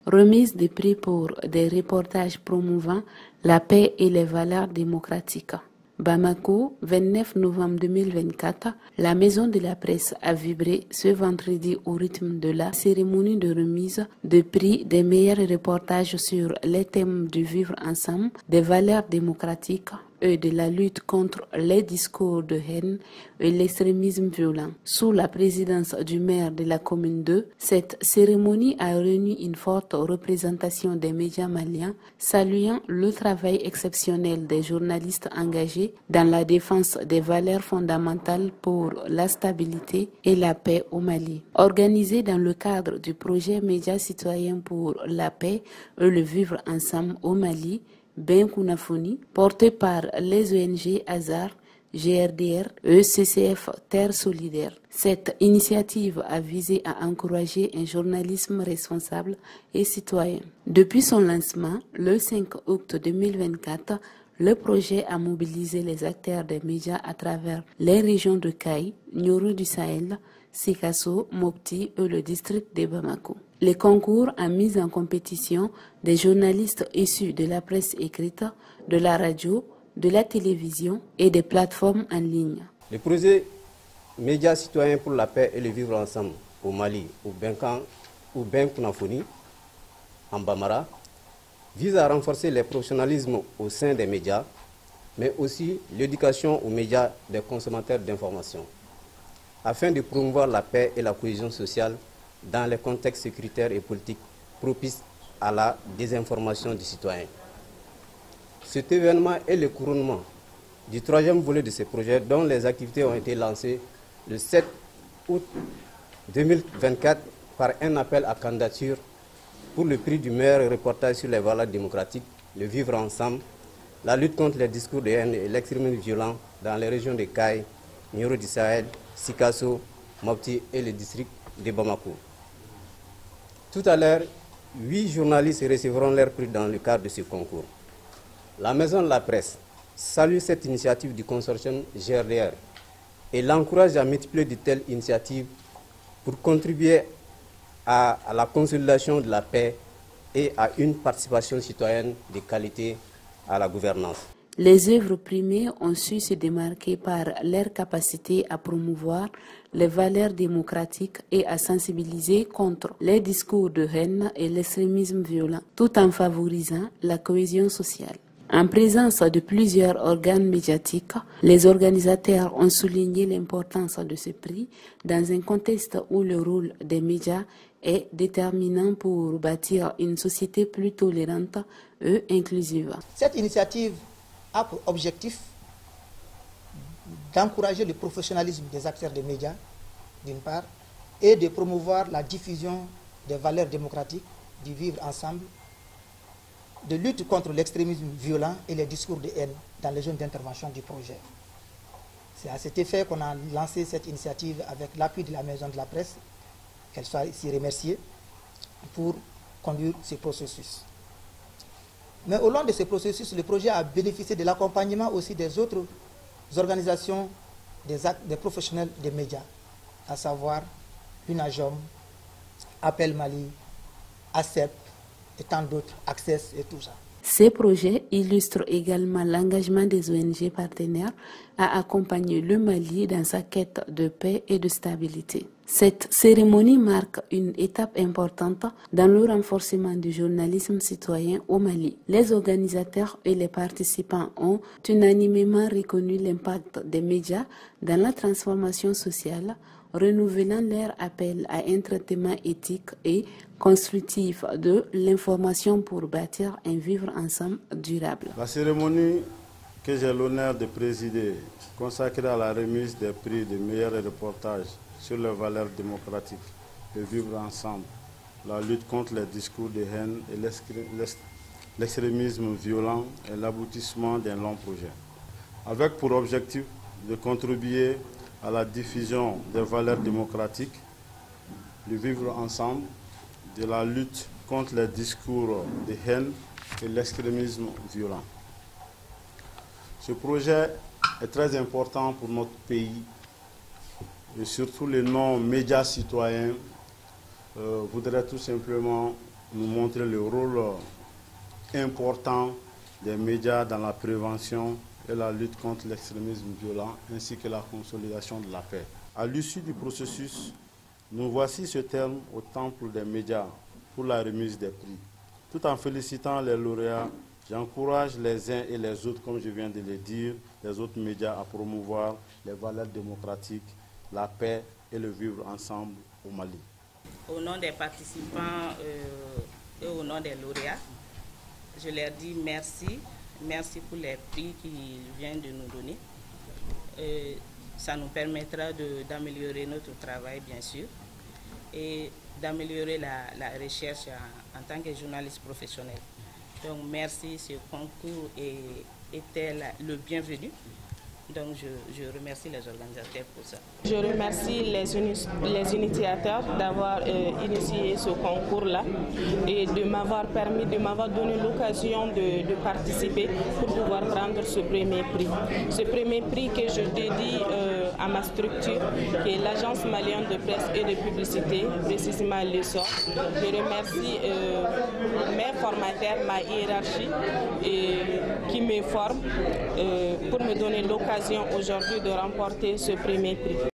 Remise des prix pour des reportages promouvant la paix et les valeurs démocratiques. Bamako, 29 novembre 2024, la Maison de la Presse a vibré ce vendredi au rythme de la cérémonie de remise de prix des meilleurs reportages sur les thèmes du vivre ensemble, des valeurs démocratiques et de la lutte contre les discours de haine et l'extrémisme violent. Sous la présidence du maire de la commune 2, cette cérémonie a réuni une forte représentation des médias maliens, saluant le travail exceptionnel des journalistes engagés dans la défense des valeurs fondamentales pour la stabilité et la paix au Mali. Organisée dans le cadre du projet Médias citoyens pour la paix et le vivre ensemble au Mali, Ben Kounafoni, porté par les ONG Hazard, GRDR et CCF Terre Solidaire. Cette initiative a visé à encourager un journalisme responsable et citoyen. Depuis son lancement, le 5 août 2024, le projet a mobilisé les acteurs des médias à travers les régions de Kaï, Nioro du Sahel, Sikasso, Mopti et le district de Bamako. Les concours ont mis en compétition des journalistes issus de la presse écrite, de la radio, de la télévision et des plateformes en ligne. Le projet Médias citoyens pour la paix et le vivre ensemble au Mali, au Ben Kounafoni, en Bambara, vise à renforcer le professionnalisme au sein des médias, mais aussi l'éducation aux médias des consommateurs d'information, afin de promouvoir la paix et la cohésion sociale dans les contextes sécuritaires et politiques propices à la désinformation des citoyens. Cet événement est le couronnement du troisième volet de ce projet dont les activités ont été lancées le 7 août 2024 par un appel à candidature pour le prix du meilleur reportage sur les valeurs démocratiques, le vivre ensemble, la lutte contre les discours de haine et l'extrémisme violent dans les régions de Kaï, Nioro du Sahel, Sikasso, Mopti et le district de Bamako. Tout à l'heure, 8 journalistes recevront leur prix dans le cadre de ce concours. La Maison de la Presse salue cette initiative du consortium GRDR et l'encourage à multiplier de telles initiatives pour contribuer à la consolidation de la paix et à une participation citoyenne de qualité à la gouvernance. Les œuvres primées ont su se démarquer par leur capacité à promouvoir les valeurs démocratiques et à sensibiliser contre les discours de haine et l'extrémisme violent, tout en favorisant la cohésion sociale. En présence de plusieurs organes médiatiques, les organisateurs ont souligné l'importance de ce prix dans un contexte où le rôle des médias est déterminant pour bâtir une société plus tolérante et inclusive. Cette initiative a pour objectif d'encourager le professionnalisme des acteurs des médias, d'une part, et de promouvoir la diffusion des valeurs démocratiques, du vivre ensemble, de lutte contre l'extrémisme violent et les discours de haine dans les zones d'intervention du projet. C'est à cet effet qu'on a lancé cette initiative avec l'appui de la Maison de la Presse, qu'elle soit ici remerciée, pour conduire ce processus. Mais au long de ce processus, le projet a bénéficié de l'accompagnement aussi des autres organisations, des professionnels des médias, à savoir l'UNAJOM, Appel Mali, ACEP, et tant d'autres, Access et tout ça. Ces projets illustrent également l'engagement des ONG partenaires à accompagner le Mali dans sa quête de paix et de stabilité. Cette cérémonie marque une étape importante dans le renforcement du journalisme citoyen au Mali. Les organisateurs et les participants ont unanimement reconnu l'impact des médias dans la transformation sociale, renouvelant leur appel à un traitement éthique et constructif de l'information pour bâtir un vivre ensemble durable. La cérémonie que j'ai l'honneur de présider, consacrée à la remise des prix de meilleurs reportages sur les valeurs démocratiques, le vivre ensemble, la lutte contre les discours de haine et l'extrémisme violent est l'aboutissement d'un long projet, avec pour objectif de contribuer à la diffusion des valeurs démocratiques, le vivre ensemble, de la lutte contre les discours de haine et l'extrémisme violent. Ce projet est très important pour notre pays et surtout les non-médias citoyens voudraient tout simplement nous montrer le rôle important des médias dans la prévention et la lutte contre l'extrémisme violent, ainsi que la consolidation de la paix. À l'issue du processus, nous voici ce terme au temple des médias pour la remise des prix. Tout en félicitant les lauréats, j'encourage les uns et les autres, comme je viens de le dire, les autres médias à promouvoir les valeurs démocratiques, la paix et le vivre ensemble au Mali. Au nom des participants et au nom des lauréats, je leur dis merci. Merci pour les prix qu'ils viennent de nous donner. Ça nous permettra d'améliorer notre travail, bien sûr, et d'améliorer la recherche en tant que journaliste professionnel. Donc merci, ce concours était le bienvenu. Donc je remercie les organisateurs pour ça. Je remercie les initiateurs d'avoir initié ce concours-là et de m'avoir donné l'occasion de participer pour pouvoir prendre ce premier prix. Ce premier prix que je dédie à ma structure, qui est l'Agence malienne de presse et de publicité, précisément l'ESSOR. Je remercie mes formateurs, ma hiérarchie qui me forment pour me donner l'occasion aujourd'hui de remporter ce premier prix.